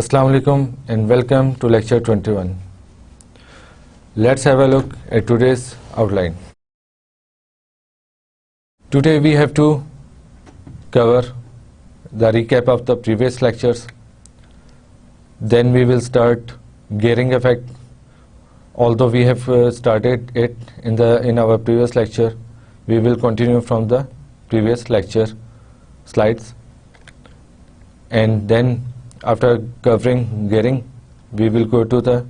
Assalamu alaikum and welcome to lecture 21. Let's have a look at today's outline. Today we have to cover the recap of the previous lectures. Then we will start gearing effect. Although we have started it in our previous lecture, we will continue from the previous lecture slides. And then after covering gearing, we will go to the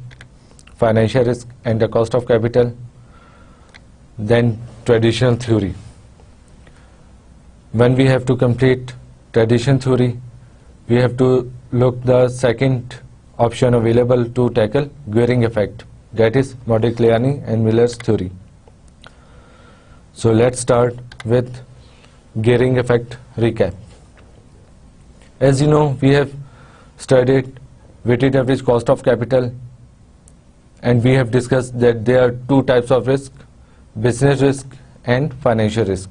financial risk and the cost of capital, then traditional theory. When we have to complete traditional theory, we have to look the second option available to tackle gearing effect, that is Modigliani and Miller's theory. So let's start with gearing effect recap. As you know, we have studied weighted average cost of capital, and we have discussed that there are two types of risk: business risk and financial risk.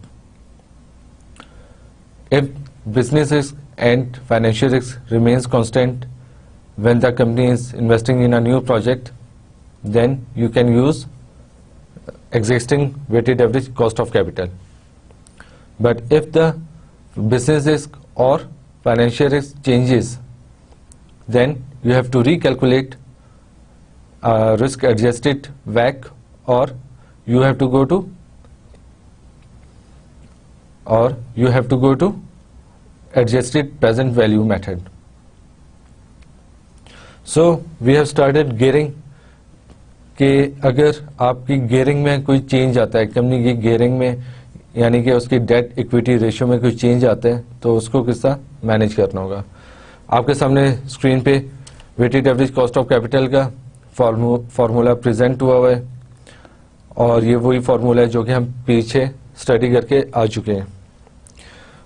If business risk and financial risk remains constant when the company is investing in a new project, then you can use existing weighted average cost of capital. But if the business risk or financial risk changes, then you have to recalculate risk adjusted WACC, or you have to go to adjusted present value method. So we have started gearing कि अगर आपकी gearing में कोई change आता है, company की gearing में, यानी कि उसकी डेट इक्विटी रेशियो में कोई चेंज आता है, तो उसको किस तरह मैनेज करना होगा. आपके सामने स्क्रीन पे weighted average cost of capital का फार्मूला प्रेजेंट हुआ है, और ये वही फार्मूला है जो कि हम पीछे स्टडी करके आ चुके हैं.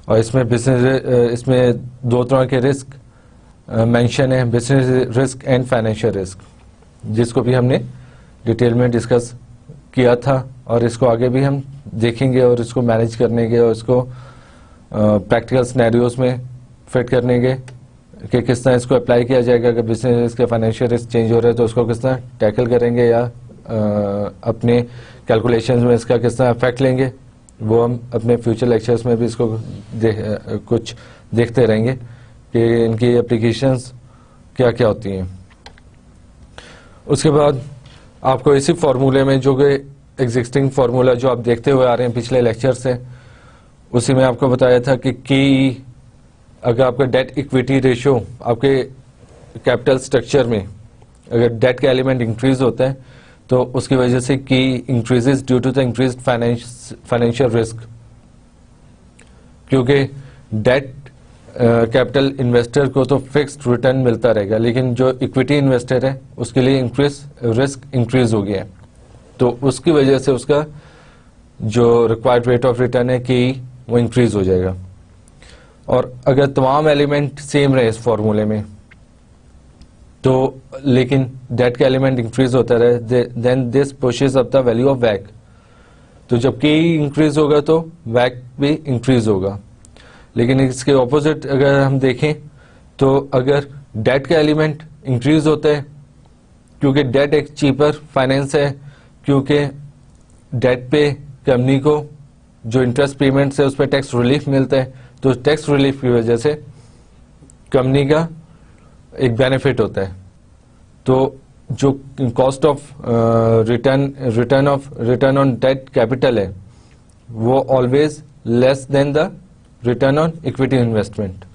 और इसमें दो तरह के रिस्क मेंशन है, business risk and financial risk, जिसको भी हमने डिटेल में डिस्कस किया था, और इसको आगे भी हम देखेंगे और इसको मैनेज करने के और इसको प्रैक्टिकल सिनेरियोज में फिट करने के कि किस तरह इसको अप्लाई किया जाएगा. अगर बिजनेस रिस्क या फाइनेंशियल रिस्क चेंज हो रहा है तो उसको किस तरह टैकल करेंगे, या अपने कैलकुलेशंस में इसका किस तरह इफेक्ट लेंगे, वो हम अपने फ्यूचर लेक्चर्स में भी इसको कुछ देखते रहेंगे कि इनकी एप्लीकेशंस क्या क्या होती हैं. उसके बाद आपको इसी फार्मूले में, जो कि एग्जिस्टिंग फार्मूला जो आप देखते हुए आ रहे हैं पिछले लेक्चर से, उसी में आपको बताया था कि की अगर आपका डेट इक्विटी रेशियो आपके कैपिटल स्ट्रक्चर में अगर डेट का एलिमेंट इंक्रीज होता है तो उसकी वजह से की increases due to the increased financial risk, क्योंकि डेट कैपिटल इन्वेस्टर को तो फिक्स्ड रिटर्न मिलता रहेगा, लेकिन जो इक्विटी इन्वेस्टर है उसके लिए रिस्क इंक्रीज हो गया है, तो उसकी वजह से उसका जो रिक्वायर्ड रेट ऑफ रिटर्न है कि वो इंक्रीज हो जाएगा. और अगर तमाम एलिमेंट सेम रहे इस फॉर्मूले में, तो लेकिन डेट का एलिमेंट इंक्रीज होता रहे, then this pushes up the value of WACC. तो जब के इंक्रीज होगा तो WACC भी इंक्रीज होगा. लेकिन इसके ऑपोजिट अगर हम देखें तो अगर डेट का एलिमेंट इंक्रीज होता है, क्योंकि डेट एक चीपर फाइनेंस है, क्योंकि डेट पे कंपनी को जो इंटरेस्ट पेमेंट है उस पर टैक्स रिलीफ मिलता है, तो टैक्स रिलीफ की वजह से कंपनी का एक बेनिफिट होता है. तो जो cost of return on debt capital है वो always less than the return on equity investment.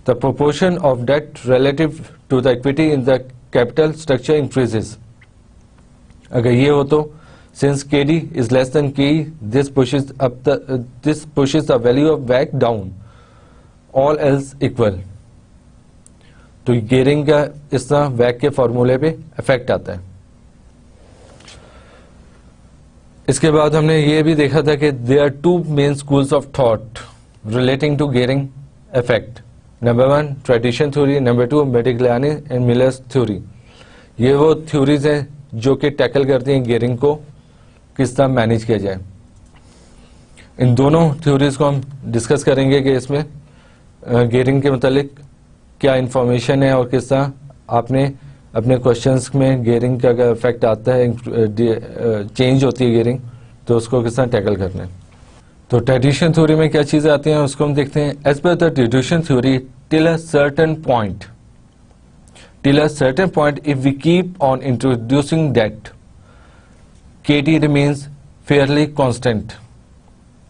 The proportion of debt relative to the equity in the capital structure increases. अगर ये हो तो since KD is less than KE, this pushes the value of WACC down, all else equal. तो gearing का इस तरह WACC के फॉर्मूले पे इफेक्ट आता है. इसके बाद हमने ये भी देखा था कि there are two main schools of thought relating to gearing effect. Number 1 tradition theory, number 2 Modigliani and Miller's theory. ये वो थ्योरीज हैं जो कि टैकल करती हैं गियरिंग को किस तरह मैनेज किया जाए. इन दोनों थ्योरीज को हम डिस्कस करेंगे कि इसमें गियरिंग के मतलब क्या इंफॉर्मेशन है और किस तरह आपने अपने क्वेश्चंस में गियरिंग का अगर इफेक्ट आता है, चेंज होती है गियरिंग, तो उसको किस तरह टैकल करना है. तो ट्रेडिशन थ्योरी में क्या चीजें आती हैं उसको हम देखते हैं. As per the tradition theory, till a certain point if we keep on introducing debt, KT remains fairly constant.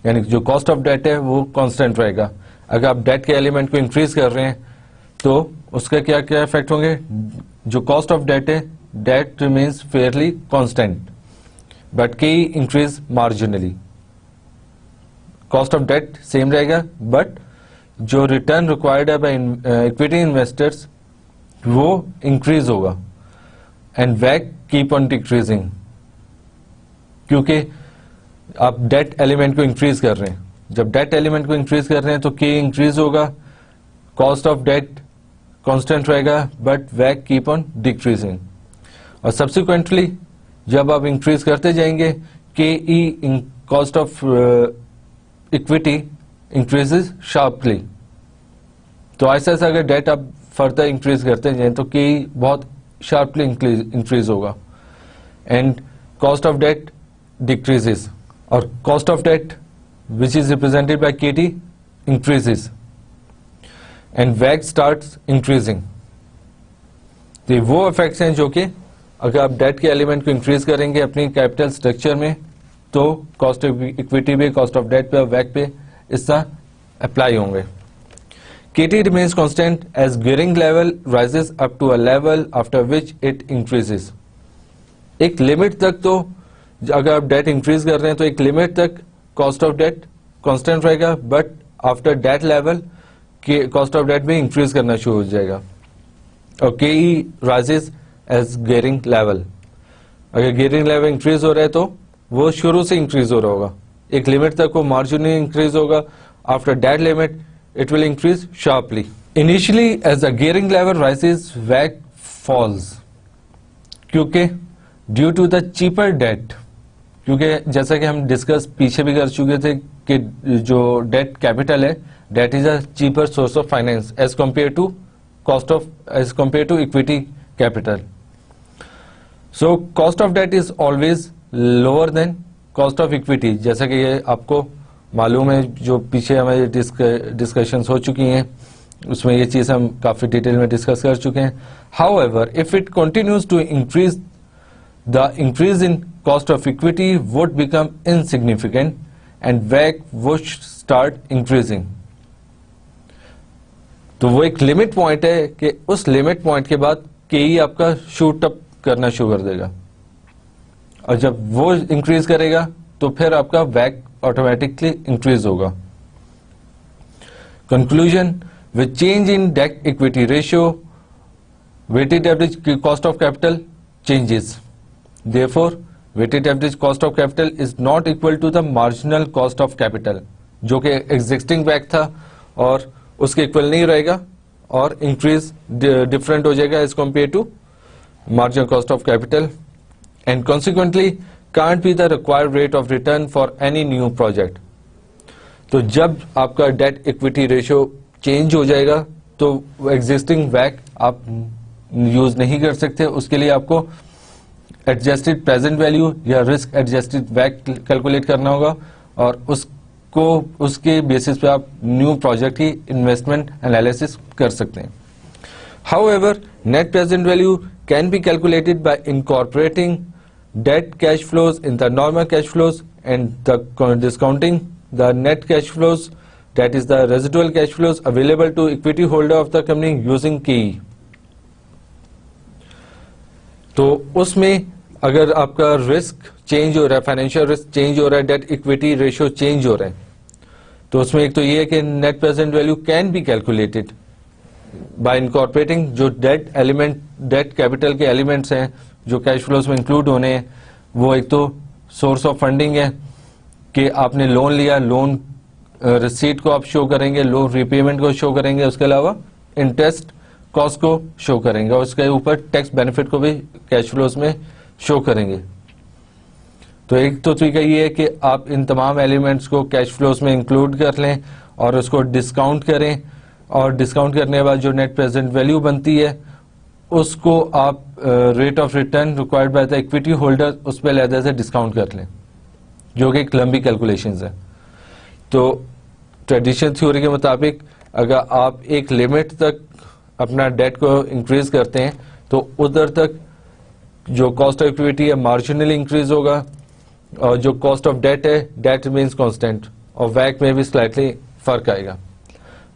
यानी जो कॉस्ट ऑफ डेट है वो कांस्टेंट रहेगा. अगर आप डेट के एलिमेंट को इंक्रीज कर रहे हैं तो उसका क्या क्या इफेक्ट होंगे. जो कॉस्ट ऑफ डेट है, debt remains fairly constant but K increase marginally. Cost of debt same रहेगा बट जो रिटर्न रिक्वायर्ड है बाय इक्विटी इन्वेस्टर्स वो इंक्रीज होगा. एंड वैक कीप ऑन डिक्रीजिंग, क्योंकि आप डेट एलिमेंट को इंक्रीज कर रहे हैं. जब डेट एलिमेंट को इंक्रीज कर रहे हैं तो के इंक्रीज होगा, कॉस्ट ऑफ डेट कांस्टेंट रहेगा बट वैक कीप ऑन डिक्रीजिंग. और सब्सिक्वेंटली जब आप इंक्रीज करते जाएंगे, K E cost of equity increases sharply. तो ऐसा ऐसा अगर डेट आप फर्दर इंक्रीज करते जाएं तो के बहुत शार्पली इंक्रीज होगा and cost of debt decreases. और cost of debt which is represented by KT increases and वैक स्टार्ट्स इंक्रीजिंग. तो वो इफेक्ट्स हैं जो कि अगर आप डेट के एलिमेंट को इंक्रीज करेंगे अपनी कैपिटल स्ट्रक्चर में तो कॉस्ट ऑफ इक्विटी पे, कॉस्ट ऑफ डेट पे और वैक पे इस तरह अप्लाई होंगे. KT remains constant as gearing level rises up to a level after which it increases. एक लिमिट तक तो अगर आप डेट इंक्रीज कर रहे हैं तो एक लिमिट तक कॉस्ट ऑफ डेट कांस्टेंट रहेगा but after debt level cost of debt भी इंक्रीज करना शुरू हो जाएगा. और KE rises as gearing level. अगर गियरिंग लेवल इंक्रीज हो रहा है तो वो शुरू से इंक्रीज हो रहा होगा. एक लिमिट तक वो मार्जिनली इंक्रीज होगा. After debt limit it will increase sharply. Initially, as the gearing level rises, WACC falls. क्योंकि due to the cheaper debt, क्योंकि जैसा कि हम डिस्कस पीछे भी कर चुके थे कि जो डेट कैपिटल है, debt is a cheaper source of finance as compare to equity capital. So cost of debt is always lower than cost of equity. जैसा कि ये आपको मालूम है, जो पीछे हमारे डिस्कशंस हो चुकी हैं उसमें ये चीज हम काफी डिटेल में डिस्कस कर चुके हैं. However if it continues to increase, the increase in cost of equity would become insignificant and वैक वुड स्टार्ट इंक्रीजिंग. तो वो एक लिमिट पॉइंट है कि उस लिमिट पॉइंट के बाद केई आपका शूट अप करना शुरू कर देगा और जब वो इंक्रीज करेगा तो फिर आपका वैक ऑटोमेटिकली इंक्रीज होगा. Conclusion, with change in debt equity ratio weighted average cost of capital changes. Therefore weighted average cost of capital is not equal to the marginal cost of capital, जो कि existing वैक था और उसके equal नहीं रहेगा और increase different हो जाएगा as compare to marginal cost of capital and consequently can't be the required rate of return for any new project. तो जब आपका डेट इक्विटी रेशियो चेंज हो जाएगा तो एग्जिस्टिंग वैक आप यूज नहीं कर सकते. उसके लिए आपको एडजस्टेड प्रेजेंट वैल्यू या रिस्क एडजस्टेड वैक कैलकुलेट करना होगा और उसको उसके बेसिस पे आप न्यू प्रोजेक्ट की इन्वेस्टमेंट एनालिसिस कर सकते हैं. However, net present value can be calculated by incorporating debt cash flows in the normal cash flows and discounting the net cash flows, that is the residual cash flows available to equity holder of the company using KE. तो उसमें अगर आपका risk change हो रहा है, financial risk change हो रहा है, डेट इक्विटी रेशियो चेंज हो रहा है, तो उसमें एक तो ये है कि net present value can be calculated by incorporating जो डेट एलिमेंट, डेट कैपिटल के एलिमेंट्स हैं जो कैश फ्लोज में इंक्लूड होने हैं. वो एक तो सोर्स ऑफ फंडिंग है कि आपने लोन लिया, लोन रिसीट को आप शो करेंगे, लोन रीपेमेंट को शो करेंगे, उसके अलावा इंटरेस्ट कॉस्ट को शो करेंगे और उसके ऊपर टैक्स बेनिफिट को भी कैश फ्लोज में शो करेंगे। तो एक तो तरीका ये है कि आप इन तमाम एलिमेंट्स को कैश फ्लोज में इंक्लूड कर लें और उसको डिस्काउंट करें, और डिस्काउंट करने के बाद जो नेट प्रेजेंट वैल्यू बनती है उसको आप rate of return required by the equity holder उस पर अलहदा से डिस्काउंट कर लें, जो कि एक लंबी कैलकुलेशंस है। तो ट्रेडिशनल थ्योरी के मुताबिक अगर आप एक लिमिट तक अपना डेट को इंक्रीज करते हैं तो उधर तक जो कॉस्ट ऑफ इक्विटी है मार्जिनली इंक्रीज होगा और जो कॉस्ट ऑफ डेट है डेट मीन्स कांस्टेंट और वैक में भी स्लाइटली फर्क आएगा।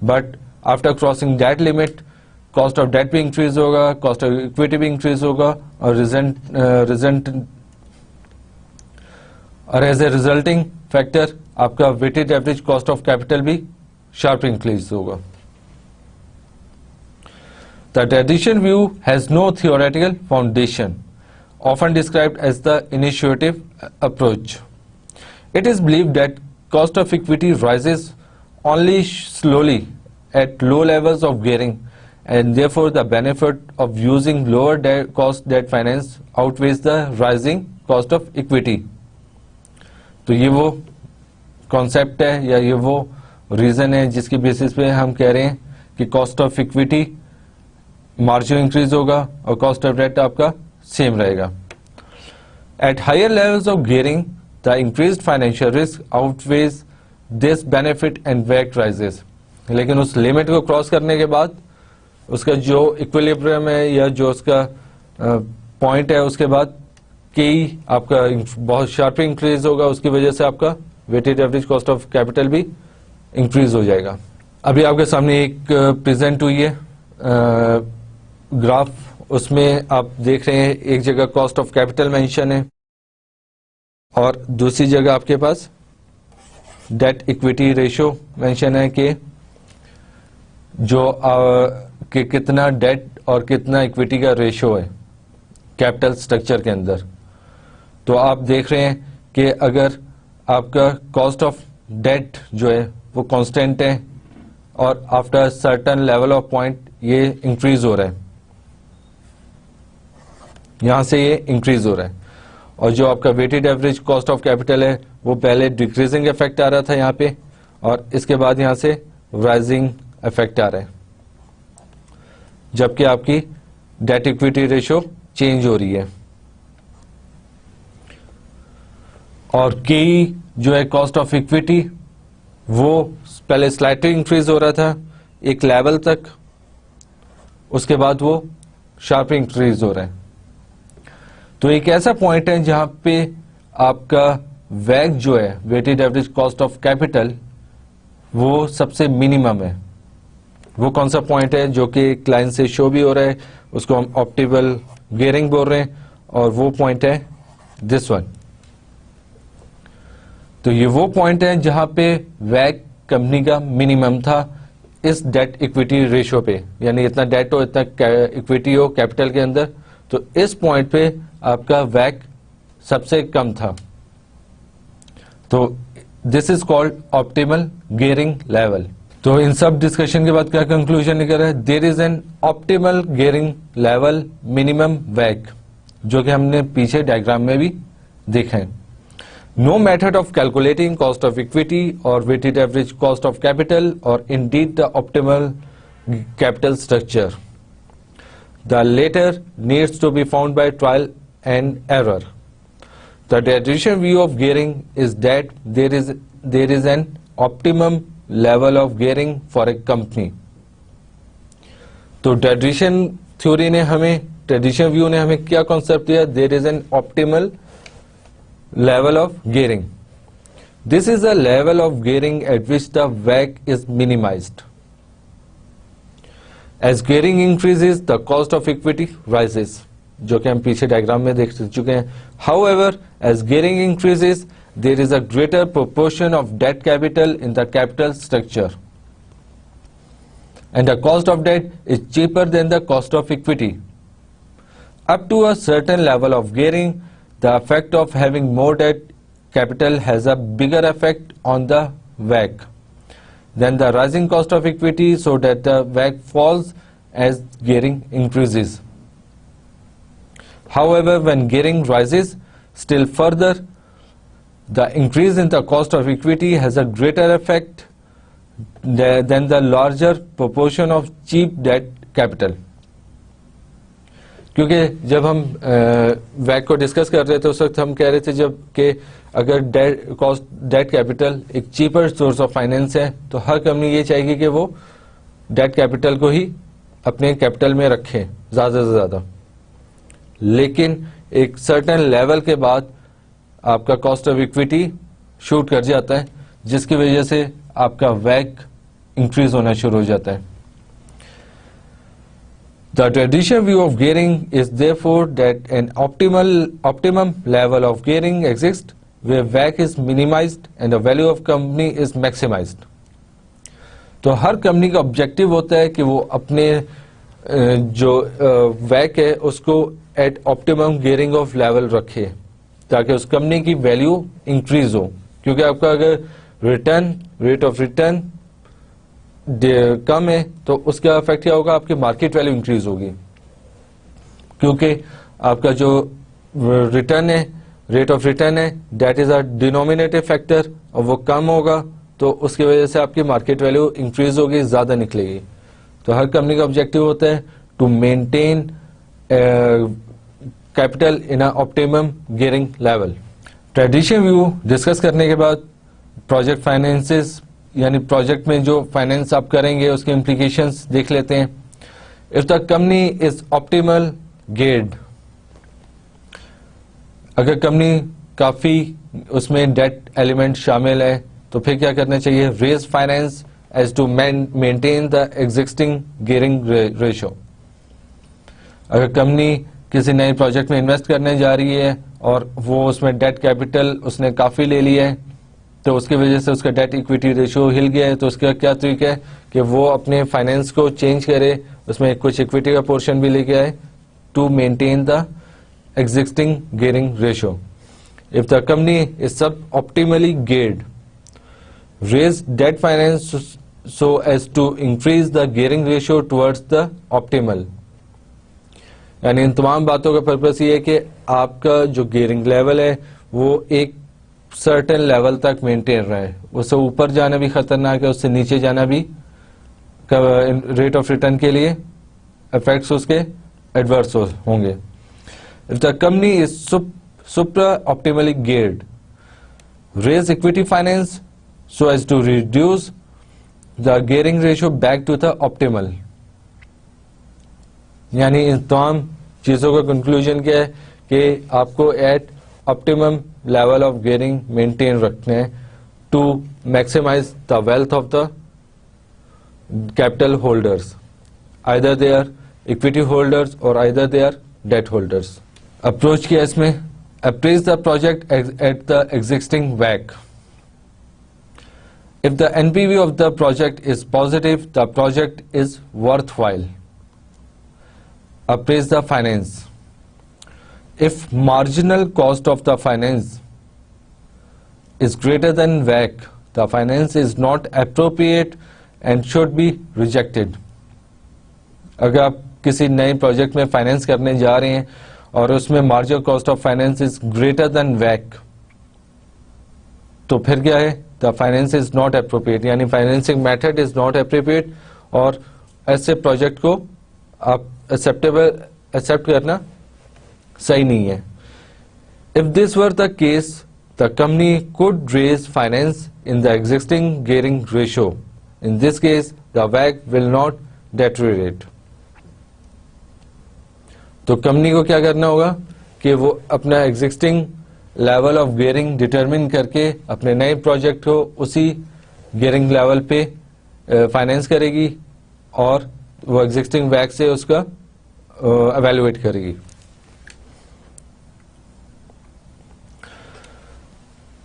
But after crossing that limit cost of debt भी इंक्रीज होगा, कॉस्ट ऑफ इक्विटी भी इंक्रीज होगा और एज ए रिजल्टिंग फैक्टर आपका weighted average cost of capital भी शार्प इंक्रीज होगा। The traditional view has no theoretical foundation, often described as the initiative approach. It is believed that cost of equity rises only slowly at low levels of gearing, and therefore the benefit of using lower cost debt finance outweighs the rising cost of equity. तो ये वो concept है या ये वो reason है जिसकी basis पे हम कह रहे हैं कि cost of equity margin increase होगा और कॉस्ट ऑफ डेट आपका सेम रहेगा। At higher levels of gearing the increased financial risk outweighs this benefit and वैक राइजेस। लेकिन उस लिमिट को क्रॉस करने के बाद उसका जो इक्विलिब्रियम है या जो उसका पॉइंट है उसके बाद कई आपका बहुत शार्प इंक्रीज होगा, उसकी वजह से आपका weighted average cost of capital भी इंक्रीज हो जाएगा। अभी आपके सामने एक प्रेजेंट हुई है ग्राफ, उसमें आप देख रहे हैं एक जगह कॉस्ट ऑफ कैपिटल मेंशन है और दूसरी जगह आपके पास डेट इक्विटी रेशियो मेंशन है कि जो कि कितना डेट और कितना इक्विटी का रेशियो है कैपिटल स्ट्रक्चर के अंदर। तो आप देख रहे हैं कि अगर आपका कॉस्ट ऑफ डेट जो है वो कांस्टेंट है और after certain level of point ये इंक्रीज हो रहा है, यहां से ये इंक्रीज हो रहा है, और जो आपका weighted average cost of capital है वो पहले डिक्रीजिंग इफेक्ट आ रहा था यहां पे और इसके बाद यहां से राइजिंग इफेक्ट आ रहा है, जबकि आपकी डेट इक्विटी रेशियो चेंज हो रही है। और कई जो है कॉस्ट ऑफ इक्विटी वो पहले स्लाइटली इंक्रीज हो रहा था एक लेवल तक, उसके बाद वो शार्प इंक्रीज हो रहा है। तो एक ऐसा पॉइंट है जहां पे आपका वैक जो है weighted average cost of capital वो सबसे मिनिमम है। वो कौन सा पॉइंट है जो कि क्लाइंट से शो भी हो रहा है, उसको हम ऑप्टिमल गियरिंग बोल रहे हैं, और वो पॉइंट है दिस वन। तो ये वो पॉइंट है जहां पे वैक कंपनी का मिनिमम था इस डेट इक्विटी रेशियो पे, यानी इतना डेट हो इतना इक्विटी हो कैपिटल के अंदर, तो इस पॉइंट पे आपका वैक सबसे कम था। तो this is called optimal gearing level. तो इन सब डिस्कशन के बाद क्या कंक्लूजन निकल रहा है, there is an optimal gearing level minimum वैक, जो कि हमने पीछे डायग्राम में भी देखा है। No method of calculating cost of equity or weighted average cost of capital or indeed the optimal capital structure. The latter needs to be found by trial and error. The traditional view of gearing is that there is an optimum level of gearing for a company. तो tradition theory ने हमें, traditional view ने हमें क्या concept दिया, there is an optimal level of gearing. This is a level of gearing at which the WACC is minimized. As gearing increases, the cost of equity rises, जो कि हम पीछे डायग्राम में देख चुके हैं। However, as gearing increases, there is a greater proportion of debt capital in the capital structure, and the cost of debt is cheaper than the cost of equity. Up to a certain level of gearing, the effect of having more debt capital has a bigger effect on the WACC. then the rising cost of equity, so that the WACC falls as gearing increases. However, when gearing rises still further, the increase in the cost of equity has a greater effect than the larger proportion of cheap debt capital. क्योंकि जब हम वैक को discuss कर रहे थे उस वक्त हम कह रहे थे जब कि अगर डेट कैपिटल एक चीपर सोर्स ऑफ फाइनेंस है तो हर कंपनी ये चाहेगी कि वो डेट कैपिटल को ही अपने कैपिटल में रखे ज्यादा से ज्यादा, लेकिन एक सर्टेन लेवल के बाद आपका कॉस्ट ऑफ इक्विटी शूट कर जाता है जिसकी वजह से आपका वैक इंक्रीज होना शुरू हो जाता है. The traditional view of gearing is therefore that an optimum level of gearing exists where WACC is minimized and the value of company is maximized. तो हर कंपनी का ऑब्जेक्टिव होता है कि वो अपने जो WACC है उसको at optimum gearing of level रखे ताकि उस कंपनी की वैल्यू इंक्रीज हो, क्योंकि आपका अगर रेट ऑफ रिटर्न कम है तो उसका इफेक्ट क्या होगा, आपकी मार्केट वैल्यू इंक्रीज होगी, क्योंकि आपका जो रिटर्न है रेट ऑफ रिटर्न है दैट इज अ डिनोमिनेटिव फैक्टर और वो कम होगा तो उसकी वजह से आपकी मार्केट वैल्यू इंक्रीज होगी, ज्यादा निकलेगी. तो हर कंपनी का ऑब्जेक्टिव होता है to maintain capital in a optimum gearing level. Traditional view discuss करने के बाद प्रोजेक्ट फाइनेंसेस यानी प्रोजेक्ट में जो फाइनेंस आप करेंगे उसके इम्प्लीकेशंस देख लेते हैं. If the company is optimal geared, अगर कंपनी काफी उसमें डेट एलिमेंट शामिल है तो फिर क्या करना चाहिए, raise finance as to maintain the existing gearing ratio. अगर कंपनी किसी नए प्रोजेक्ट में इन्वेस्ट करने जा रही है और वो उसमें डेट कैपिटल उसने काफी ले लिया है तो उसकी वजह से उसका डेट इक्विटी रेशियो हिल गया है, तो उसका क्या तरीका है कि वो अपने फाइनेंस को चेंज करे, उसमें कुछ इक्विटी का पोर्शन भी लेके आए to maintain the existing gearing ratio. If the company is suboptimally geared, raise debt finance so as to increase the gearing ratio towards the optimal. यानी इन तमाम बातों का पर्पस ये है कि आपका जो गियरिंग लेवल है वो एक सर्टेन लेवल तक मेंटेन रहे, उससे ऊपर जाना भी खतरनाक है, उससे नीचे जाना भी रेट ऑफ रिटर्न के लिए इफेक्ट्स उसके एडवर्स होंगे. If the company is supra optimally geared, raise equity finance so as to reduce the gearing ratio back to the optimal. यानी इन तमाम चीजों का कंक्लूजन क्या है कि आपको at optimum level of gearing maintain रखने हैं to maximize the wealth of the capital holders, either they are equity holders or either they are debt holders. Approach किया इसमें, appraise the project at the existing WACC. If the NPV of the project is positive, the project is worthwhile. Appraise the finance. If marginal cost of the finance is greater than WACC, the finance is not appropriate and should be rejected. अगर आप किसी नए project में finance करने जा रहे हैं और उसमें marginal cost of finance is greater than WACC तो फिर क्या है, the finance is not appropriate, यानी financing method is not appropriate और ऐसे प्रोजेक्ट को आप एक्सेप्ट करना सही नहीं है. If this were the case, the company could raise finance in the existing gearing ratio. In this case the WACC will not deteriorate. तो कंपनी को क्या करना होगा कि वो अपना existing level of gearing determine करके अपने नए प्रोजेक्ट को उसी गियरिंग लेवल पे फाइनेंस करेगी और वो एग्जिस्टिंग WACC से उसका एवेल्युएट करेगी.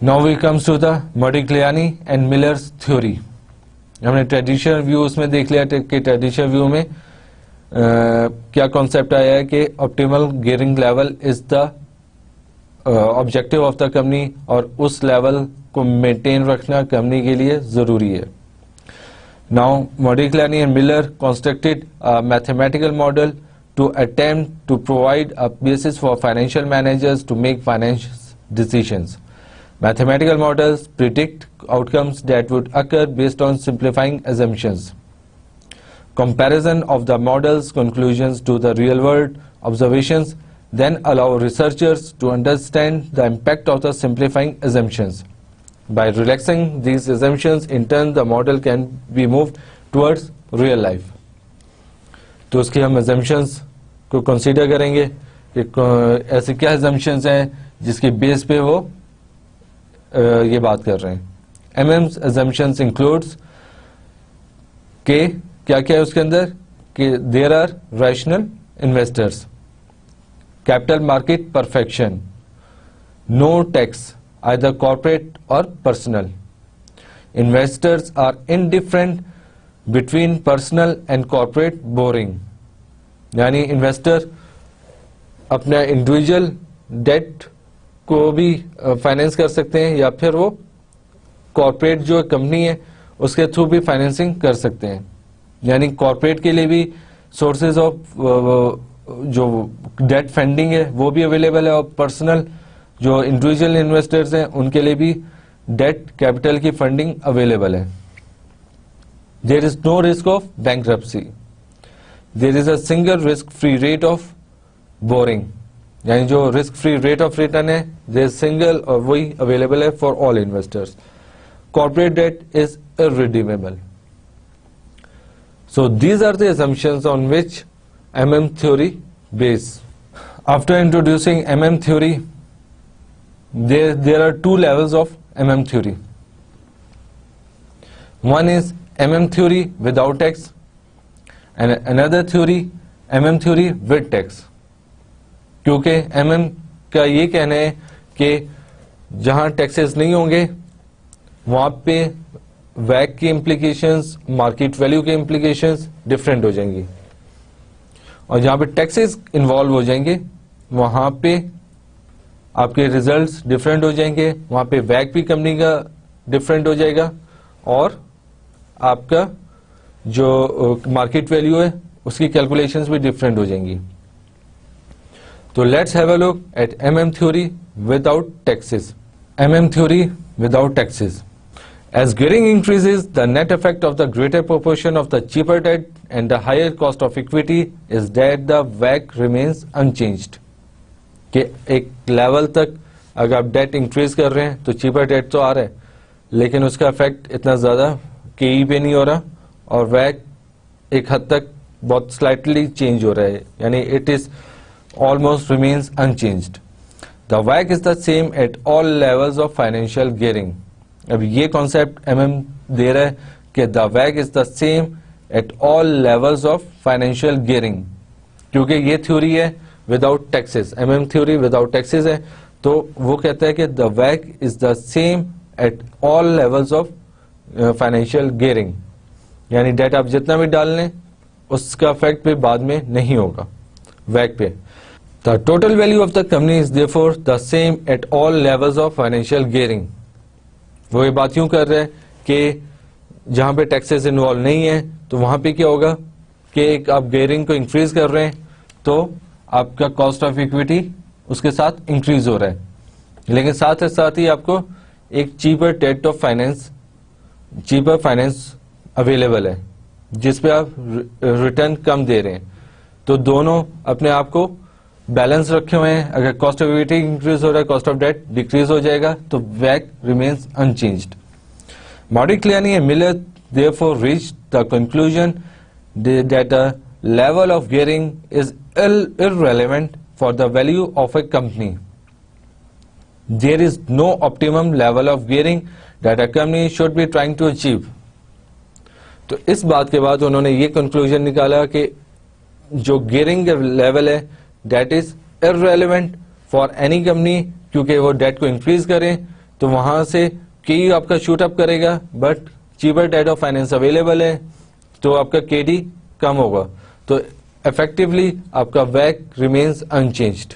Now we comes to the Modigliani and Miller's theory. हमने ट्रेडिशनल व्यू उसमें देख लिया कि ट्रेडिशनल व्यू में क्या कॉन्सेप्ट आया है कि optimal gearing level is the objective of the company और उस लेवल को मेंटेन रखना कंपनी के लिए जरूरी है. Now, Modigliani and Miller constructed a mathematical model to attempt to provide a basis for financial managers to make financial decisions. Mathematical models predict outcomes that would occur based on simplifying assumptions. Comparison of the model's conclusions to the real-world observations then allow researchers to understand the impact of the simplifying assumptions. By relaxing these assumptions, in turn, the model can be moved towards real life. तो उसके हम assumptions को consider करेंगे कि ऐसे क्या assumptions हैं जिसके बेस पे वो ये बात कर रहे हैं. MM's assumptions includes के क्या क्या है उसके अंदर कि there are rational investors, capital market perfection, no tax, either corporate or personal. Investors are indifferent between personal and corporate borrowing. यानी इन्वेस्टर अपना इंडिविजुअल डेट को भी फाइनेंस कर सकते हैं या फिर वो कॉर्पोरेट जो कंपनी है उसके थ्रू भी फाइनेंसिंग कर सकते हैं. यानी कॉर्पोरेट के लिए भी सोर्सेज ऑफ जो डेट फंडिंग है वो भी अवेलेबल है और पर्सनल जो इंडिविजुअल इन्वेस्टर्स हैं उनके लिए भी डेट कैपिटल की फंडिंग अवेलेबल है. There is no risk of bankruptcy. There is a single risk free rate of borrowing. यानी जो risk free rate of return है देयर सिंगल और वही अवेलेबल है for all investors. Corporate debt is irredeemable. So these are the assumptions on which MM theory base. After introducing MM theory, there are two levels of MM theory. One is MM theory without tax and another theory MM theory with tax. क्योंकि MM का ये कहना है कि जहां taxes नहीं होंगे वहां पे वैक की इम्प्लीकेशंस, मार्केट वैल्यू के इम्प्लीकेशंस डिफरेंट हो जाएंगी और जहां पे टैक्सेस इन्वॉल्व हो जाएंगे वहां पे आपके रिजल्ट्स डिफरेंट हो जाएंगे. वहां पे वैक भी कंपनी का डिफरेंट हो जाएगा और आपका जो मार्केट वैल्यू है उसकी कैलकुलेशंस भी डिफरेंट हो जाएंगी. तो let's have a look at MM theory without taxes. MM theory without taxes. As gearing increases, the net effect of the greater proportion of the cheaper debt and the higher cost of equity is that the WACC remains unchanged. कि एक level तक अगर आप debt increase कर रहे हैं तो cheaper date तो आ रहा है लेकिन उसका इफेक्ट इतना ज्यादा केई पे नहीं हो रहा और वैक एक हद तक बहुत स्लाइटली चेंज हो रहा है. यानी it is almost remains unchanged. The वैक is the same at all levels of financial gearing. अब ये कॉन्सेप्ट एमएम दे रहा है कि द वैक is the same at all levels of financial gearing. क्योंकि ये थ्योरी है without taxes, MM theory without taxes है तो वो कहता है कि द वैक is the same at all levels of financial gearing. यानी डेट आप जितना भी डाल लें उसका इफेक्ट भी बाद में नहीं होगा वैक पे. The total value of the company is therefore the same at all levels of financial gearing. वो ये बात यूं कर रहे हैं कि जहां पे टैक्सेस इन्वॉल्व नहीं है तो वहां पे क्या होगा कि एक आप गियरिंग को इंक्रीज कर रहे हैं तो आपका कॉस्ट ऑफ इक्विटी उसके साथ इंक्रीज हो रहा है लेकिन साथ ही आपको एक cheaper debt of finance, cheaper finance available है जिस पे आप रिटर्न कम दे रहे हैं. तो दोनों अपने आप को बैलेंस रखे हुए हैं. अगर कॉस्ट ऑफ इक्विटी इंक्रीज हो रहा है कॉस्ट ऑफ डेट डिक्रीज हो जाएगा तो वैक remains unchanged. Modigliani and Miller therefore reached the conclusion that a level of gearing is irrelevant for the value of a company. There is no optimum level of gearing that a company should be trying to achieve. तो इस बात के बाद उन्होंने ये conclusion निकाला कि जो गियरिंग लेवल है debt is irrelevant for any company क्योंकि वो डेट को इंक्रीज करें तो वहां से की आपका शूट अप करेगा but cheaper debt of finance available है तो आपका केडी कम होगा तो इफेक्टिवली आपका वैक रिमेन्स अनचेंज्ड.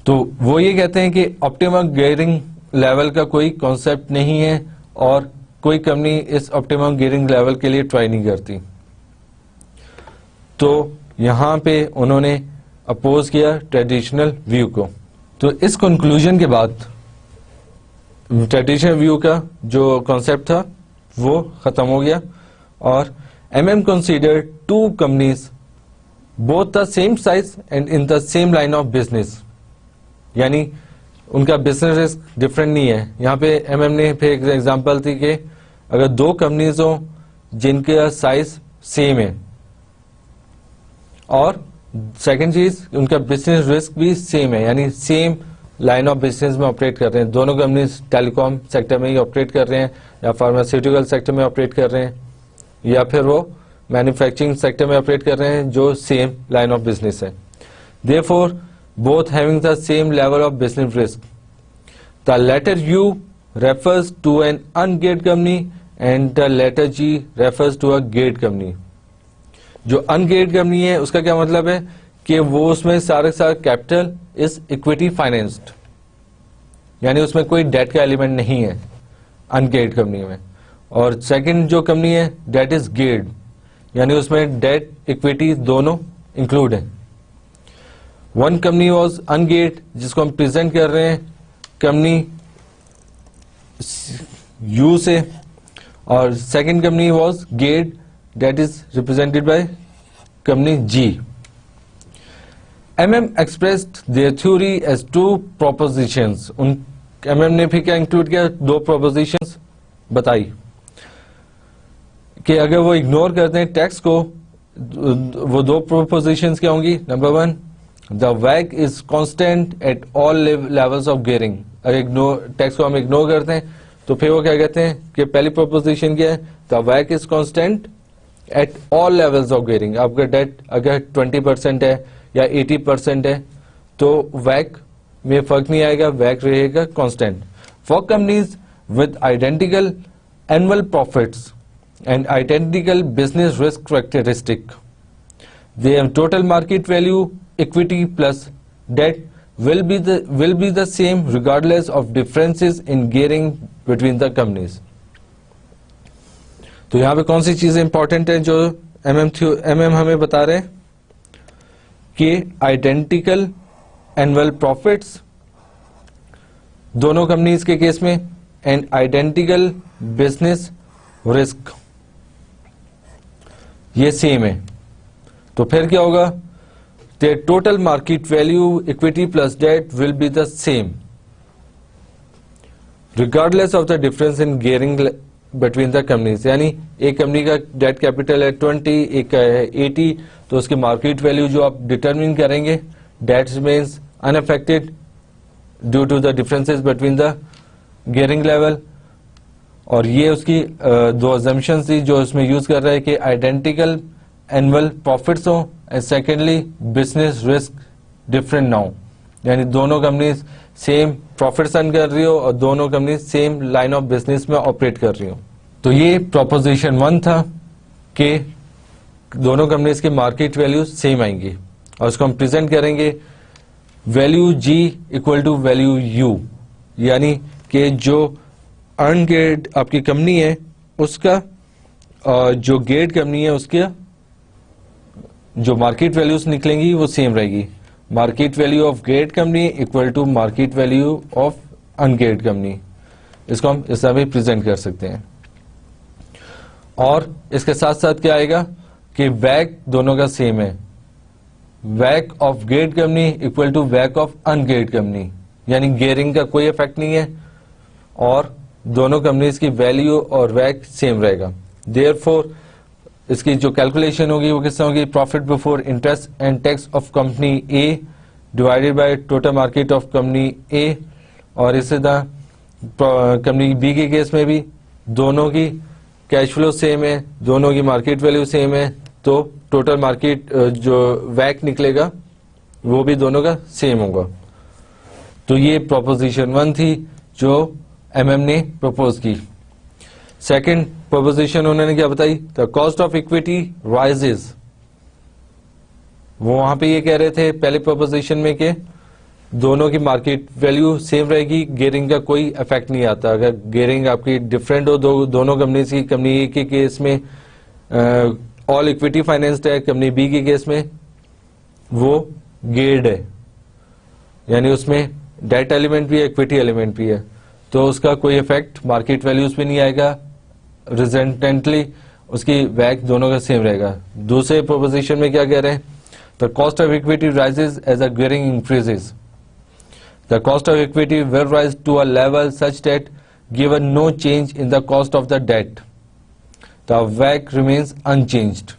तो वो ये कहते हैं कि ऑप्टिमम गियरिंग लेवल का कोई कॉन्सेप्ट नहीं है और कोई कंपनी इस ऑप्टिमम गियरिंग लेवल के लिए ट्राई नहीं करती। तो यहां पे उन्होंने अपोज किया ट्रेडिशनल व्यू को। तो इस कंक्लूजन के बाद ट्रेडिशनल व्यू का जो कॉन्सेप्ट था वो खत्म हो गया और MM consider two companies both the same size and in the same line of business, यानी उनका बिजनेस रिस्क डिफरेंट नहीं है। यहां पे एमएम ने फिर एक एग्जांपल थी कि अगर दो कंपनीज हो जिनका साइज सेम है और सेकंड चीज उनका बिजनेस रिस्क भी सेम है, यानी सेम लाइन ऑफ बिजनेस में ऑपरेट कर रहे हैं। दोनों कंपनीज टेलीकॉम सेक्टर में ही ऑपरेट कर रहे हैं या फार्मास्यूटिकल सेक्टर में ऑपरेट कर रहे हैं या फिर वो मैन्युफैक्चरिंग सेक्टर में ऑपरेट कर रहे हैं जो सेम लाइन ऑफ बिजनेस है। Therefore both having the same level of business risk. The letter U refers to an ungeared company and the letter G refers to a geared company. जो अनगेयर्ड company है उसका क्या मतलब है कि वो उसमें सारे कैपिटल इज इक्विटी फाइनेंस्ड, यानी उसमें कोई डेट का एलिमेंट नहीं है अनगेयर्ड कंपनी में। और सेकंड जो कंपनी है डेट इज गेयर्ड, यानी उसमें डेट इक्विटी दोनों इंक्लूड है। वन कंपनी वॉज अनगेयर्ड जिसको हम प्रेजेंट कर रहे हैं कंपनी यू से, और second company was geared that is represented by company G. MM expressed their theory as two propositions. उन MM ने फिर क्या इंक्लूड किया, दो propositions बताई कि अगर वो इग्नोर करते हैं टैक्स को, वो दो propositions क्या होंगी। Number one, the WACC is constant at all levels of gearing. अगर टैक्स को हम इग्नोर करते हैं तो फिर वो क्या कहते हैं कि पहली proposition क्या है, the WACC is constant eight all levels of gearing. आपका डेट अगर 20% है या 80% है तो वैक में फर्क नहीं आएगा, वैक रहेगा constant. For companies with identical annual profits and identical business risk characteristic, they have total market value equity plus debt will be the same regardless of differences in gearing between the companies. तो यहां पे कौन सी चीजें important है जो MM हमें बता रहे हैं कि आइडेंटिकल एनुअल प्रॉफिट्स दोनों कंपनीज के केस में एंड आइडेंटिकल बिजनेस रिस्क ये सेम है। तो फिर क्या होगा, the total market value equity plus debt will be the same regardless of the difference in gearing between the companies. यानी एक कंपनी का डेट कैपिटल है 20, एक का है 80, तो उसकी मार्केट वैल्यू जो आप डिटरमिन करेंगे debt remains unaffected due to the differences between the gearing level. और ये उसकी दो अजम्पशंस थी जो इसमें यूज कर रहा है कि आइडेंटिकल एनुअल प्रॉफिट्स हो and secondly business risk different ना हो, यानी दोनों कंपनीज सेम प्रॉफिट अर्न कर रही हो और दोनों company same line of business में ऑपरेट कर रही हो। तो ये प्रोपोजिशन 1 था कि दोनों कंपनीज की मार्केट वैल्यू सेम आएंगी और उसको हम प्रेजेंट करेंगे value G equal to value U, यानी कि जो अनगेयर्ड आपकी कंपनी है उसका और जो गेयर्ड कंपनी है उसके जो मार्केट वैल्यूज निकलेंगी वो सेम रहेगी। Market value of geared company equal to market value of ungeared company, इसको हम इस तरह भी प्रेजेंट कर सकते हैं। और इसके साथ साथ क्या आएगा कि वैक दोनों का सेम है, वैक of geared company equal to वैक of ungeared company, यानी गियरिंग का कोई इफेक्ट नहीं है और दोनों कंपनीज की वैल्यू और वैक सेम रहेगा। देयरफॉर इसकी जो कैलकुलेशन होगी वो किस तरह होगी, profit before interest and tax of company A divided by total market of company A. और इसी तरह कंपनी बी के केस में भी दोनों की कैश फ्लो सेम है, दोनों की मार्केट वैल्यू सेम है, तो टोटल मार्केट जो वैक निकलेगा वो भी दोनों का सेम होगा। तो ये प्रोपोजिशन 1 थी जो एमएम ने प्रपोज की। सेकंड प्रोपोजिशन उन्होंने क्या बताई, the cost of equity rises. वो वहां पे ये कह रहे थे पहले प्रोपोजिशन में कि दोनों की मार्केट वैल्यू सेम रहेगी, गियरिंग का कोई इफेक्ट नहीं आता। अगर गियरिंग आपकी डिफरेंट हो दोनों कंपनीज की, कंपनी ए के केस में ऑल इक्विटी फाइनेंस्ड है, कंपनी बी के केस में वो गेयर्ड है, यानी उसमें डेट एलिमेंट भी है, इक्विटी एलिमेंट भी है, तो उसका कोई इफेक्ट मार्केट वैल्यूज पे नहीं आएगा। रिजल्टेंटली उसकी वैक दोनों का सेम रहेगा। दूसरे प्रोपोजिशन में क्या कह रहे हैं, the cost of equity rises as a gearing increases. The cost of equity will rise to a level such that given no change in the cost of the debt the वैक remains unchanged.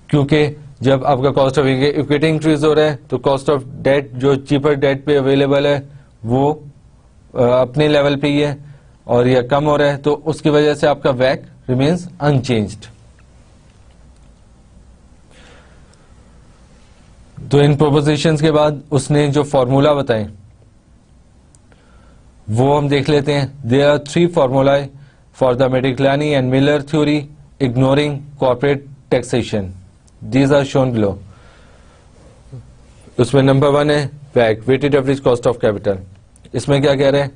क्योंकि जब आपका cost of equity increase हो रहा है तो cost of date जो cheaper date पे अवेलेबल है वो अपने लेवल पे ही है, और यह कम हो रहा है तो उसकी वजह से आपका वैक रिमेन्स अनचेंज्ड। तो इन प्रोपोजिशंस के बाद उसने जो फॉर्मूला बताए वो हम देख लेते हैं। There are 3 formula for the Modigliani and Miller theory ignoring corporate taxation, these are shown below. उसमें नंबर 1 है वैक, weighted average cost of capital. इसमें क्या कह रहे हैं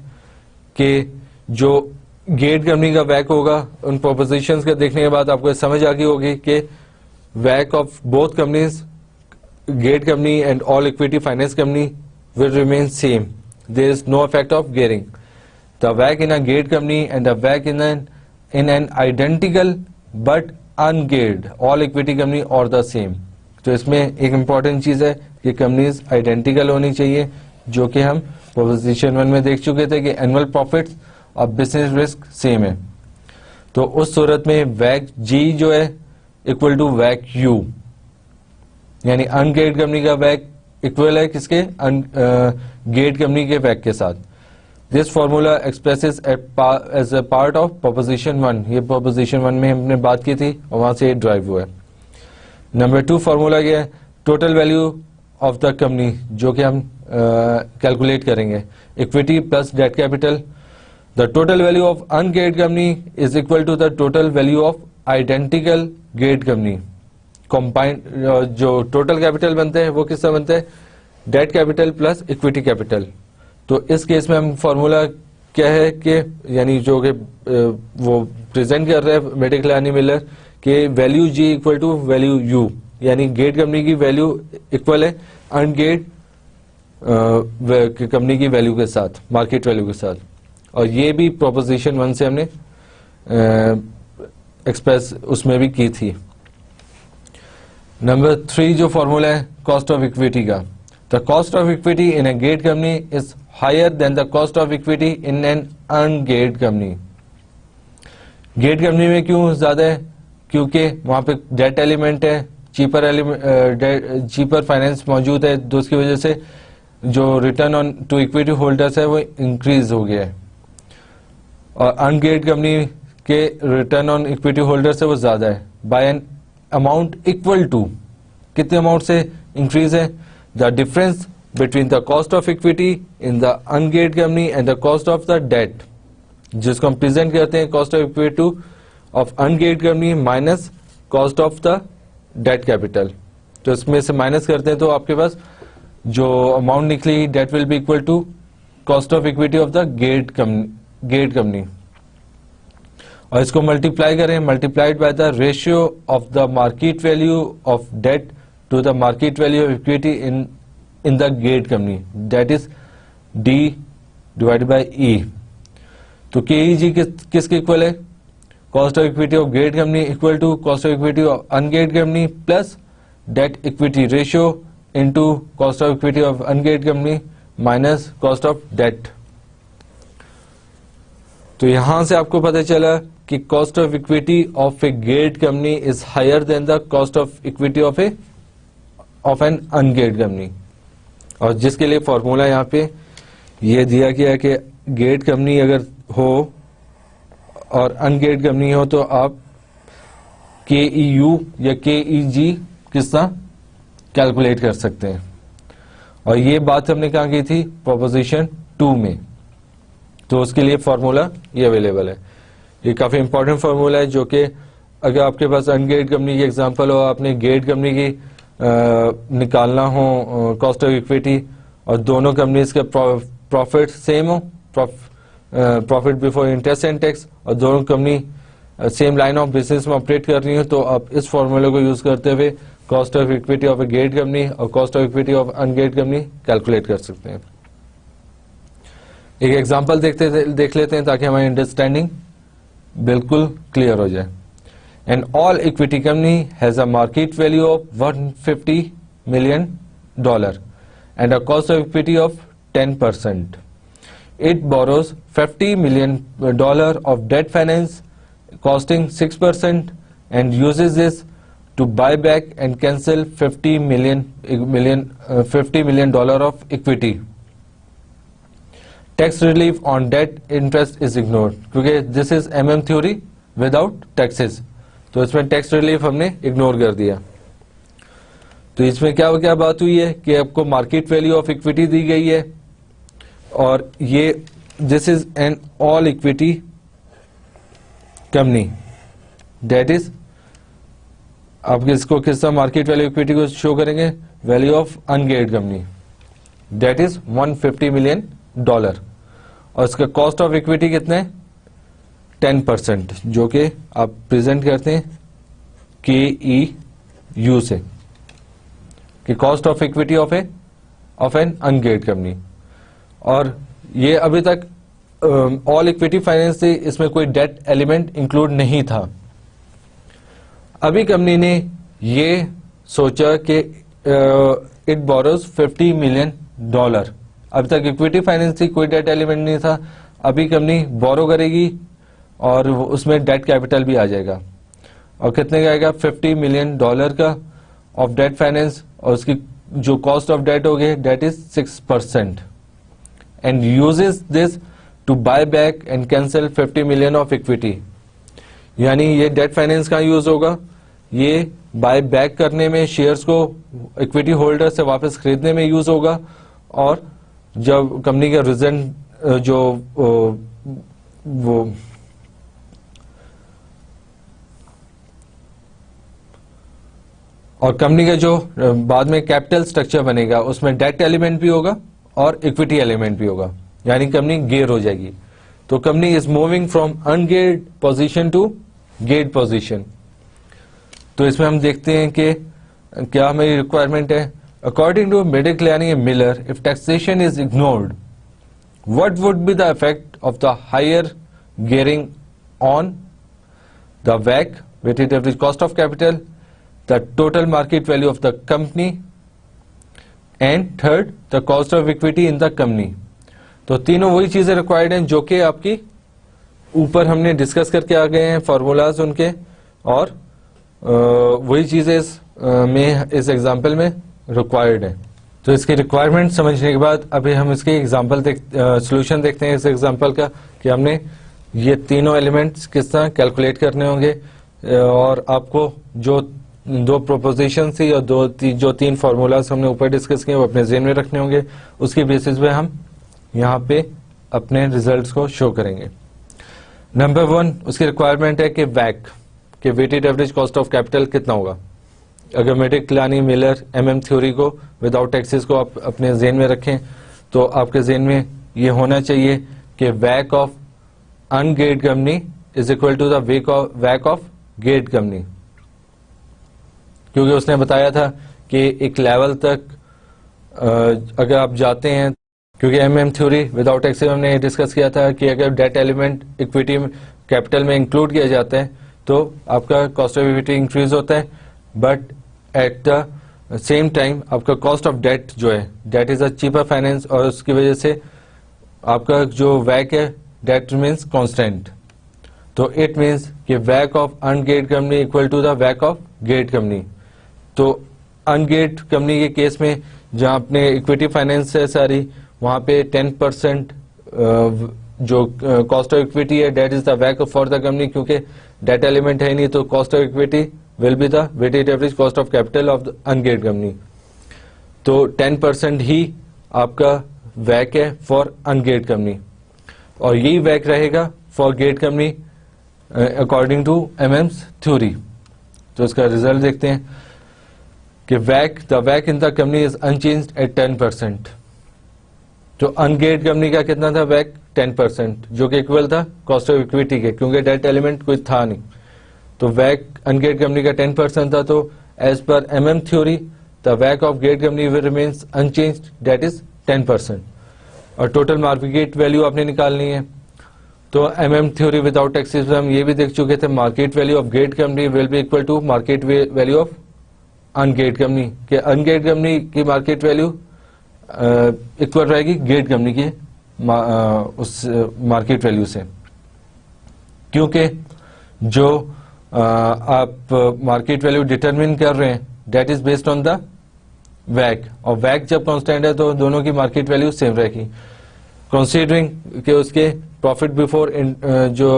कि जो गेट कंपनी का वैक होगा, उन प्रोपोजिशंस का देखने के बाद आपको समझ आ गई होगी कि वैक of both companies, gate company and all equity finance company, will remain same, there is no effect of gearing. The वैक इन अ गेट कंपनी एंड द वैक in an identical but अनगेयर्ड all equity company और the same. तो इसमें एक important चीज है कि companies identical होनी चाहिए, जो कि हम प्रोपोजिशन 1 में देख चुके थे कि एनुअल प्रॉफिट्स और बिजनेस रिस्क सेम है। तो उस सूरत में वैक जी जो है इक्वल टू वैक यू, यानी अनगेयर्ड कंपनी का वैक इक्वल है किसके, गेट कंपनी के वैक के साथ। This formula expresses as a part of proposition 1, ये प्रोपोजिशन 1 में हमने बात की थी और वहां से ड्राइव हुआ है। नंबर 2 फॉर्मूला क्या है, total value of the company, जो कि हम कैलकुलेट करेंगे, equity plus debt capital. The total value of ungeared company is equal to the total value of identical गेट कंपनी। कंबाइंड जो टोटल कैपिटल बनते हैं वो किससे बनते हैं, debt capital plus equity capital. तो इस केस में हम फॉर्मूला क्या है कि यानी जो कि वो प्रेजेंट कर रहे हैं मेडिक्लानी मिलर के value G equal to value U, यानी गेट कंपनी की वैल्यू इक्वल है अनगेट कंपनी की वैल्यू के साथ, मार्केट वैल्यू के साथ। और ये भी प्रोपोजिशन 1 से हमने एक्सप्रेस उसमें भी की थी। नंबर 3 जो फॉर्मूला है कॉस्ट ऑफ इक्विटी का, the cost of equity in a गेट company is higher than the cost of equity in an ungeared company. गेट कंपनी में क्यों ज्यादा है, क्योंकि वहां पे डेट एलिमेंट है, चीपर फाइनेंस मौजूद है, तो उसकी वजह से जो return on to equity holders है वो इंक्रीज हो गया है, और अनगेट कंपनी के रिटर्न ऑन इक्विटी होल्डर से वो ज्यादा है by an amount equal to, कितने अमाउंट से इंक्रीज है, the difference between the cost of equity in the ungeared company and the cost of the debt, जिसको हम प्रेजेंट करते हैं cost of equity of ungeared company minus cost of the debt capital. तो इसमें से minus करते हैं तो आपके पास जो अमाउंट निकली debt will be equal to cost of equity of the गेट कंपनी, और इसको मल्टीप्लाई करें, multiplied by the ratio of the market value of debt to the market value of equity in the गेट company, that is D divided by E. तो K E G किसके equal है, cost of equity of गेट company equal to cost of equity of ungeared company plus debt equity ratio into cost of equity of ungeared company minus cost of debt. तो यहां से आपको पता चला कि cost of equity of a गेट company is higher than the cost of equity of an ungeared company, और जिसके लिए फॉर्मूला यहाँ पे ये दिया गया कि गेट कंपनी अगर हो और अनगेट कंपनी हो तो आप के ई यू या के ई जी किस तरह कैलकुलेट कर सकते हैं, और ये बात हमने कहा की थी प्रोपोजिशन 2 में। तो उसके लिए फॉर्मूला ये अवेलेबल है। ये काफी इंपॉर्टेंट फॉर्मूला है जो कि अगर आपके पास अनगेट कंपनी की एग्जांपल हो, आपने गेट कंपनी की निकालना हो कॉस्ट ऑफ इक्विटी और दोनों कंपनीज के प्रॉफिट सेम हो, profit before interest and tax, और दोनों company same line of business में ऑपरेट कर रही हो, तो आप इस फॉर्मूले को यूज करते हुए cost of equity of a गेट कंपनी और cost of equity of ungeared company calculate कर सकते हैं। एक एग्जांपल देख लेते हैं ताकि हमारी अंडरस्टैंडिंग बिल्कुल क्लियर हो जाए। An all equity company has a market value of $150 million and a cost of equity of 10%. It borrows $50 million of debt finance costing 6% and uses this to buy back and cancel $50 million of equity. Tax relief on debt interest is ignored क्योंकि this is MM theory without taxes, तो इसमें tax relief हमने ignore कर दिया। तो इसमें क्या बात हुई है कि आपको मार्केट वैल्यू ऑफ इक्विटी दी गई है और ये this is an all equity company, that is आप इसको किस तरह मार्केट वैल्यू इक्विटी को शो करेंगे, value of ungeared company that is $150 million और इसका कॉस्ट ऑफ इक्विटी कितने 10%, जो कि आप प्रेजेंट करते हैं KEU से कि cost of equity of an ungeared company. और ये अभी तक ऑल इक्विटी फाइनेंस से इसमें कोई डेट एलिमेंट इंक्लूड नहीं था। अभी कंपनी ने ये सोचा कि इट बोरोज $50 million, अभी तक इक्विटी फाइनेंस से कोई डेट एलिमेंट नहीं था, अभी कंपनी बोरो करेगी और उसमें डेट कैपिटल भी आ जाएगा और कितने का आएगा $50 million का ऑफ डेट फाइनेंस और उसकी जो कॉस्ट ऑफ डेट हो गई debt is 6% and uses this to buy back and cancel $50 million of equity. यानी ये डेट फाइनेंस का यूज होगा, ये बाय बैक करने में, शेयर्स को इक्विटी होल्डर से वापस खरीदने में यूज होगा और जब कंपनी का रिजल्ट जो वो और कंपनी का जो बाद में कैपिटल स्ट्रक्चर बनेगा उसमें डेट एलिमेंट भी होगा और इक्विटी एलिमेंट भी होगा, यानी कंपनी गेयर हो जाएगी। तो company is moving from ungeared position to गेट पोजीशन। तो इसमें हम देखते हैं कि क्या हमारी रिक्वायरमेंट है। According to Modigliani and Miller, if taxation is ignored, what would be the effect of the higher gearing on the WACC, weighted average cost of capital, the total market value of the company, and third, the cost of equity in the company. तो तीनों वही चीजें required हैं जो कि आपकी ऊपर हमने डिस्कस करके आ गए हैं फॉर्मूलाज उनके, और वही चीजें इस एग्जाम्पल में रिक्वायर्ड है। तो इसकी रिक्वायरमेंट समझने के बाद अभी हम इसके एग्जाम्पल सोल्यूशन देखते हैं इस एग्जाम्पल का कि हमने ये तीनों एलिमेंट्स किस तरह कैलकुलेट करने होंगे और आपको जो दो प्रोपोजिशन थी और जो तीन फार्मूलाज हमने ऊपर डिस्कस किए वो अपने ज़हन में रखने होंगे। उसकी बेसिस पे हम यहाँ पे अपने रिजल्ट्स को शो करेंगे। नंबर 1 उसकी रिक्वायरमेंट है कि वैक के weighted average cost of capital कितना होगा। अगर Modigliani मिलर MM थ्योरी को विदाउट टैक्सेस को आप अपने ज़हन में रखें तो आपके ज़हन में ये होना चाहिए कि वैक of ungeared company is equal to the वैक of गेट कंपनी, क्योंकि उसने बताया था कि एक लेवल तक अगर आप जाते हैं, क्योंकि MM थ्योरी विदाउट टैक्सेस हमने डिस्कस किया था कि अगर डेट एलिमेंट इक्विटी कैपिटल में इंक्लूड किया जाता है तो आपका कॉस्ट ऑफ इक्विटी इंक्रीज होता है, but at the same time आपका कॉस्ट ऑफ डेट जो है debt is a cheaper finance और उसकी वजह से आपका जो वैक है डेट मीन्स कांस्टेंट। तो इट मीन्स कि वैक of ungeared company equal to the वैक of गेट कंपनी। तो अनगेट कंपनी के केस में जहां अपने इक्विटी फाइनेंस है सारी, वहां पे 10% जो कॉस्ट ऑफ इक्विटी है डेट इज द वैक फॉर द कंपनी, क्योंकि डेट एलिमेंट है नहीं तो cost of equity will be the weighted average cost of capital of the ungeared company. तो 10% ही आपका वैक है फॉर अनगेट कंपनी और यही वैक रहेगा फॉर गेट company according to MM's theory. तो इसका रिजल्ट देखते हैं कि द वैक in the company is unchanged at 10%। तो अनगेट कंपनी का कितना था वैक 10%, जो कि इक्वल था कॉस्ट ऑफ इक्विटी के, क्योंकि डेट एलिमेंट कोई था नहीं। तो वैक अनगेट कंपनी का 10% था, तो as per MM theory the वैक of गेट company will remains unchanged, that is 10%। और टोटल मार्केट वैल्यू आपने निकालनी है। तो एमएम थ्योरी विदाउट एक्सिस हम ये भी देख चुके थे, मार्केट वैल्यू ऑफ गेट company will be equal to market value of ungeared company, के अनगेट कंपनी की मार्केट वैल्यू इक्वल रहेगी गेट कंपनी की उस मार्केट वैल्यू से, क्योंकि जो आप मार्केट वैल्यू डिटरमिन कर रहे हैं that is based on the वैक, और वैक जब कांस्टेंट है तो दोनों की मार्केट वैल्यू सेम रहेगी, कंसीडरिंग कि उसके प्रॉफिट बिफोर जो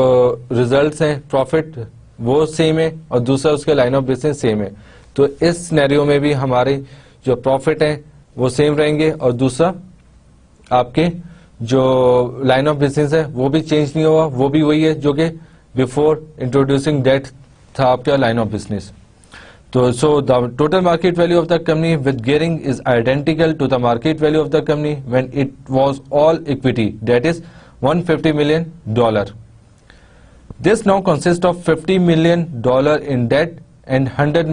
रिजल्ट्स हैं प्रॉफिट वो सेम है और दूसरा उसके लाइन ऑफ बिजनेस सेम है। तो इस सिनेरियो में भी हमारे जो प्रॉफिट है वो सेम रहेंगे और दूसरा आपके जो लाइन ऑफ बिजनेस है वो भी चेंज नहीं हुआ, वो भी वही है जो कि बिफोर इंट्रोड्यूसिंग डेट था आपका लाइन ऑफ बिजनेस। तो so the total market value of the company with gearing is identical to the market value of the company when it was all equity, that is $150 million. This now consists of $50 million in debt and $100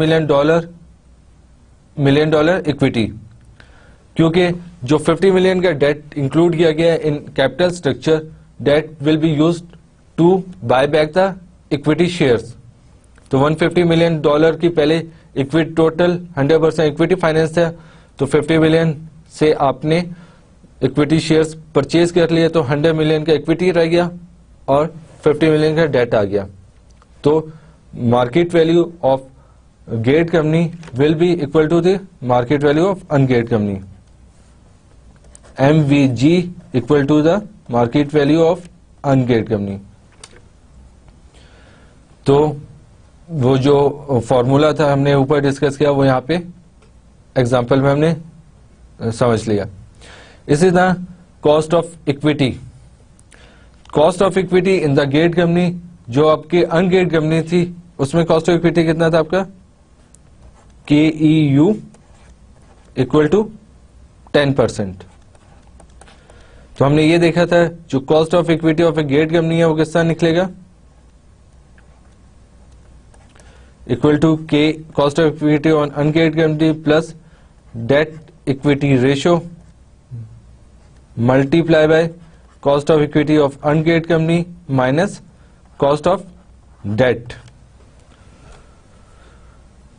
million equity, क्योंकि जो 50 million का debt include किया गया in capital structure, debt will be used to buy back the equity shares. तो $150 million की पहले equity total 100% equity finance था, तो 50 मिलियन से आपने इक्विटी शेयर्स परचेज कर लिए, तो 100 मिलियन का इक्विटी रह गया और 50 मिलियन का डेट आ गया। तो मार्केट वैल्यू ऑफ गेट company will be equal to the market value of ungeared company, MVG equal to the market value of ungeared company. तो वो जो फॉर्मूला था हमने ऊपर डिस्कस किया वो यहाँ पे एग्जाम्पल में हमने समझ लिया। इसी तरह cost of equity, cost of equity in the गेट कंपनी, जो आपकी अनगेट कंपनी थी उसमें कॉस्ट ऑफ इक्विटी कितना था आपका, KEU इक्वल टू 10%। तो हमने ये देखा था जो cost of equity of a गेट कंपनी है वो किस तरह निकलेगा, इक्वल टू के cost of equity on ungeared company plus debt equity ratio multiply by cost of equity of ungeared company minus cost of debt.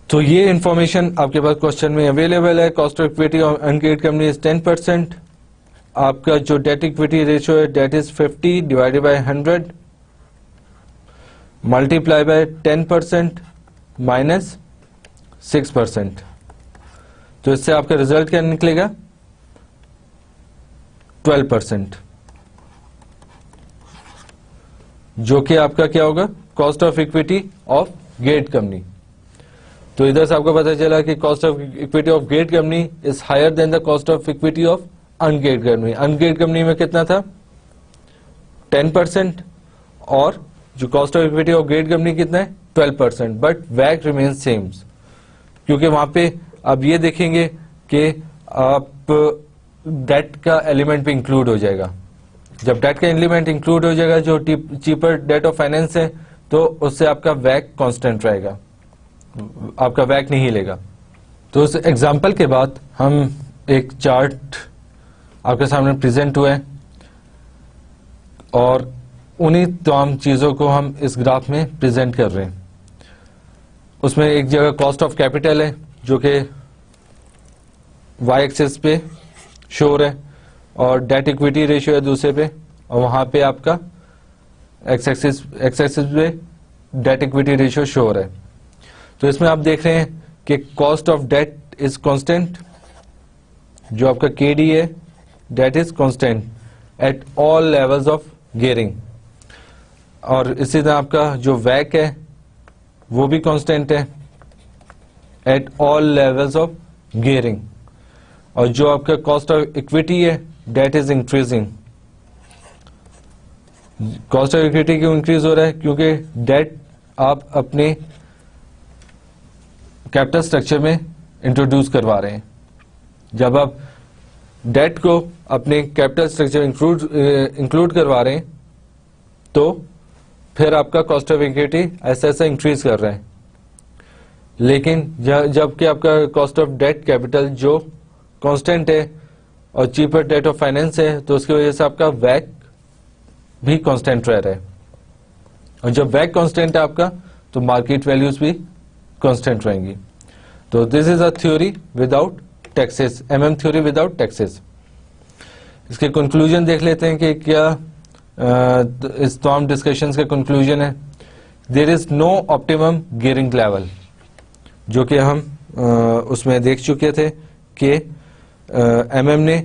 तो ये इंफॉर्मेशन आपके पास क्वेश्चन में अवेलेबल है। Cost of equity of ungeared company is 10%, आपका जो debt equity ratio है debt is 50 divided by 100 multiply by 10% minus 6%। तो इससे आपका रिजल्ट क्या निकलेगा, 12%, जो कि आपका क्या होगा, कॉस्ट ऑफ इक्विटी ऑफ गेट कंपनी। तो इधर से आपको पता चला कि कॉस्ट ऑफ इक्विटी ऑफ गेट company is higher than the cost of equity of ungeared company. Ungeared company में कितना था 10% और जो कॉस्ट ऑफ इक्विटी ऑफ गेट कंपनी कितना है 12%, बट वैक रिमेन सेम, क्योंकि वहां पे आप ये देखेंगे कि आप डेट का एलिमेंट भी इंक्लूड हो जाएगा। जब डेट का एलिमेंट इंक्लूड हो जाएगा जो चीपर डेट ऑफ फाइनेंस है, तो उससे आपका वैक कांस्टेंट रहेगा, आपका वैक नहीं हिलेगा। तो उस एग्जांपल के बाद हम एक चार्ट आपके सामने प्रेजेंट हुए हैं और उन्हीं तमाम चीजों को हम इस ग्राफ में प्रेजेंट कर रहे हैं। उसमें एक जगह कॉस्ट ऑफ कैपिटल है जो कि वाई एक्सिस पे शो हो रहा है और डेट इक्विटी रेशियो है दूसरे पे, और वहां पे आपका एक्स एक्सिस पे डेट इक्विटी रेशियो शो हो रहा है। तो इसमें आप देख रहे हैं कि cost of debt is constant, जो आपका KD है debt is constant at all levels of gearing, और इसी तरह आपका जो वैक है वो भी कांस्टेंट है at all levels of gearing, और जो आपका कॉस्ट ऑफ इक्विटी है debt is increasing. Cost of equity क्यों इंक्रीज हो रहा है, क्योंकि डेट आप अपने कैपिटल स्ट्रक्चर में इंट्रोड्यूस करवा रहे हैं। जब आप डेट को अपने कैपिटल स्ट्रक्चर इंक्लूड करवा रहे हैं तो फिर आपका कॉस्ट ऑफ इक्विटी ऐसा ऐसा इंक्रीज कर रहा है। लेकिन जबकि आपका कॉस्ट ऑफ डेट कैपिटल जो कांस्टेंट है और चीपर डेट ऑफ फाइनेंस है, तो उसकी वजह से आपका वैक भी कांस्टेंट रह रहा है। और जब वैक कांस्टेंट है आपका, तो मार्केट वैल्यूज भी कांस्टेंट रहेंगी। तो this is a theory without taxes, MM theory without taxes. इसके कंक्लूजन देख लेते हैं कि क्या इस तमाम डिस्कशंस का कंक्लूजन है। There is no optimum gearing level, जो कि हम उसमें देख चुके थे कि एमएम ने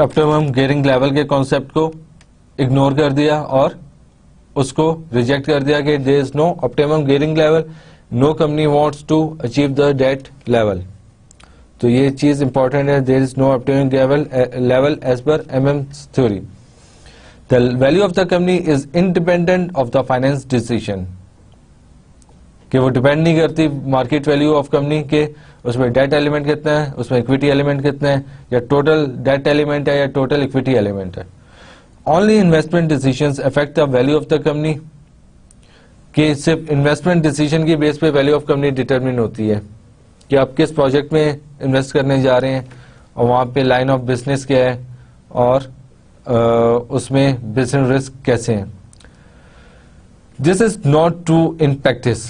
ऑप्टिमम गियरिंग लेवल के कॉन्सेप्ट को इग्नोर कर दिया और उसको रिजेक्ट कर दिया कि there is no optimum gearing level, no company wants to achieve the debt level. तो ये चीज इंपॉर्टेंट है, there is no optimum level as per MM theory. The value of the company is independent of the finance decision, कि वो depend नहीं करती market value of company के उसमें डेट एलिमेंट कितना है, उसमें इक्विटी एलिमेंट कितना है, या टोटल डेट एलिमेंट है या टोटल इक्विटी एलिमेंट है। Only investment decisions affect the value of the company, कि सिर्फ इन्वेस्टमेंट डिसीजन की बेस पे वैल्यू ऑफ कंपनी डिटरमिन होती है कि आप किस प्रोजेक्ट में इन्वेस्ट करने जा रहे हैं और वहां पे लाइन ऑफ बिजनेस क्या है और उसमें बिजनेस रिस्क कैसे हैं। This is not true in practice.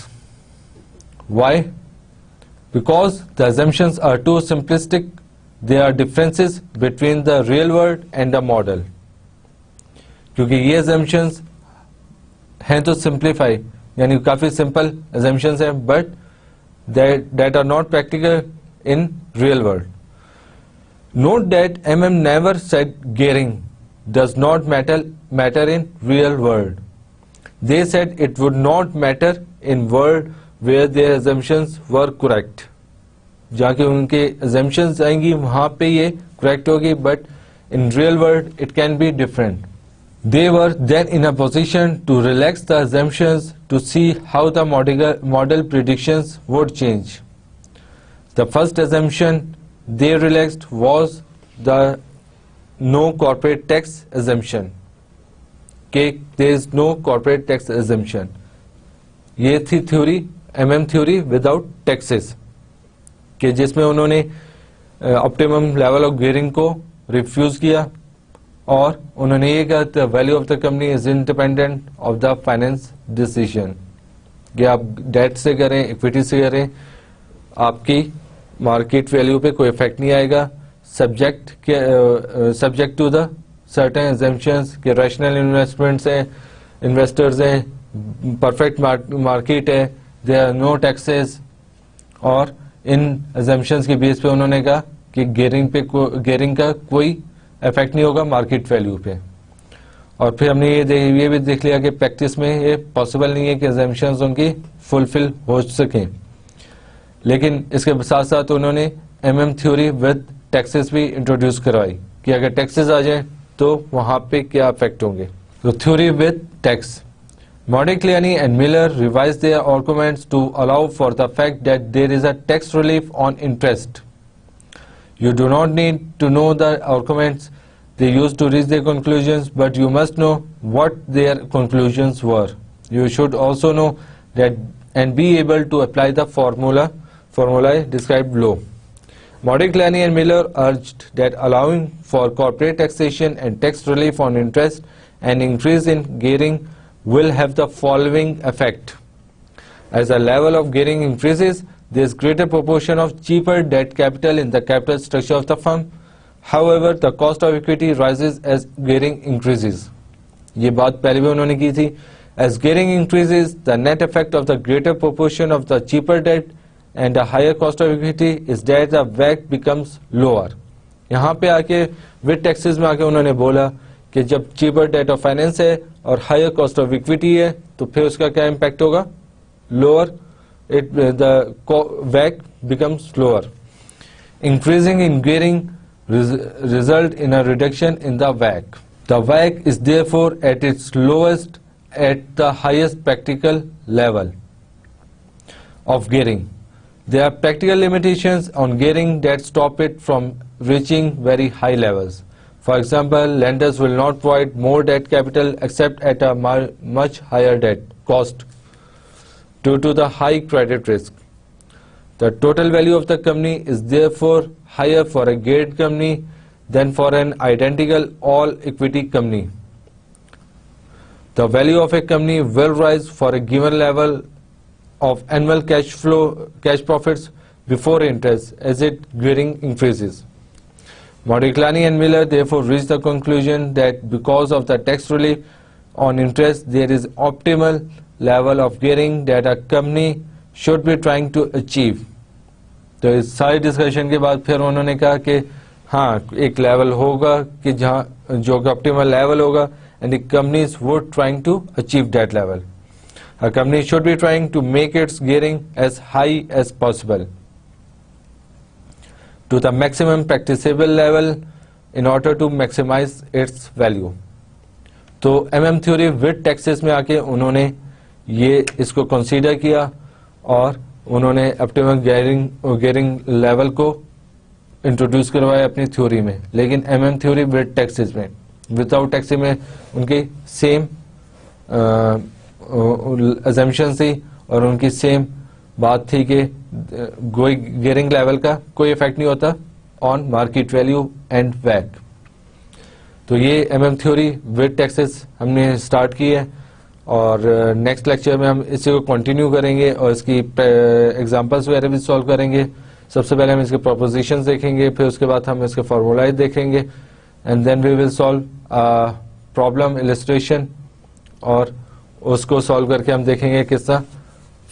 Why? Because the assumptions are too simplistic. There are differences between the real world and the model. क्योंकि ये assumptions हैं तो simplify, यानी काफी simple assumptions हैं, but that are not practical in real world. Note that MM never said gearing does not matter in real world. They said it would not matter in world where their assumptions were correct. जहाँ के उनके assumptions आएंगी वहाँ पे ये correct होगी, but in real world it can be different. They were then in a position to relax the assumptions to see how the model predictions would change. The first assumption they relaxed was the no corporate tax assumption. Okay, there is no corporate tax assumption. ये थी theory, MM theory without taxes, कि जिसमें उन्होंने optimum level of gearing को refuse किया और उन्होंने ये कहा the value of the company is independent of the finance decision, कि आप डेट से करें इक्विटी से करें आपकी मार्केट वैल्यू पे कोई इफेक्ट नहीं आएगा, subject to the certain assumptions के रैशनल इन्वेस्टमेंट्स हैं, इन्वेस्टर्स हैं, परफेक्ट मार्केट है, देयर आर नो टैक्सेस। और इन अजम्पशंस के बेस पे उन्होंने कहा कि गियरिंग का कोई इफेक्ट नहीं होगा मार्केट वैल्यू पे। और फिर हमने ये भी देख लिया कि प्रैक्टिस में ये पॉसिबल नहीं है कि अजम्पशंस उनकी फुलफिल हो सकें। लेकिन इसके साथ साथ उन्होंने एमएम थ्योरी विद टैक्सेस भी इंट्रोड्यूस करवाई कि अगर टैक्सेस आ जाएं तो वहां पे क्या इफेक्ट होंगे। तो theory with tax, Modigliani and Miller revised their arguments to allow for the fact that there is a tax relief on interest. You do not need to know the arguments they used to reach their conclusions, but you must know what their conclusions were. You should also know that and be able to apply the formulae described below. Modigliani and Miller urged that allowing for corporate taxation and tax relief on interest and increase in gearing will have the following effect. As the level of gearing increases, there is greater proportion of cheaper debt capital in the capital structure of the firm. However, the cost of equity rises as gearing increases. ये बात पहले भी उन्होंने की थी। As gearing increases, the net effect of the greater proportion of the cheaper debt and the higher cost of equity is that the WACC becomes lower. यहाँ पे आके with taxes में आके उन्होंने बोला कि जब चीपर डेट ऑफ फाइनेंस है और हायर कॉस्ट ऑफ इक्विटी है तो फिर उसका क्या इम्पैक्ट होगा, lower, the WACC becomes lower. Increasing in gearing result in a reduction in the WACC. The WACC is therefore at its lowest at the highest practical level of gearing. There are practical limitations on gearing that stop it from reaching very high levels. For example, lenders will not provide more debt capital except at a much higher debt cost due to the high credit risk. The total value of the company is therefore higher for a geared company than for an identical all equity company. The value of a company will rise for a given level of annual cash profits before interest as its gearing increases. Modigliani and Miller therefore reached the conclusion that because of the tax relief on interest, there is optimal level of gearing that a company should be trying to achieve. तो इस सारी discussion के बाद फिर उन्होंने कहा कि हाँ एक लेवल होगा कि जहाँ जो ऑप्टिमल लेवल होगा and the companies were trying to achieve that level. A company should be trying to make its gearing as high as possible to the maximum practicable level in order to maximize its value. तो MM theory with taxes में आके उन्होंने ये इसको consider किया और उन्होंने optimum gearing level को इंट्रोड्यूस करवाया अपनी थ्योरी में, लेकिन MM थ्योरी विद टैक्सेस में, विदाउट टैक्सेस में उनकी सेम अजम्पशन थी और उनकी सेम बात थी कि gearing लेवल का कोई इफेक्ट नहीं होता ऑन मार्केट वैल्यू एंड वैक. तो ये MM थ्योरी विद टैक्सेस हमने स्टार्ट की है और नेक्स्ट लेक्चर में हम इसी को कंटिन्यू करेंगे और इसकी एग्जांपल्स वगैरह भी सॉल्व करेंगे. सबसे पहले हम इसके प्रोपोजिशंस देखेंगे, फिर उसके बाद हम इसके फार्मूलाइज देखेंगे and then we will solve problem illustration और उसको सॉल्व करके हम देखेंगे किस तरह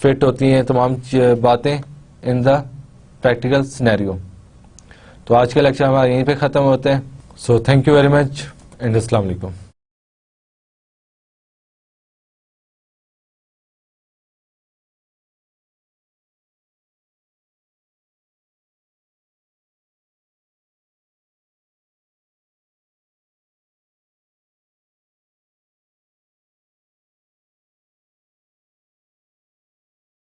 फिट होती हैं तमाम बातें इन द प्रैक्टिकल सिनेरियो. तो आज का लेक्चर हमारा यहीं पे ख़त्म होते हैं. So thank you very much and अस्सलाम वालेकुम.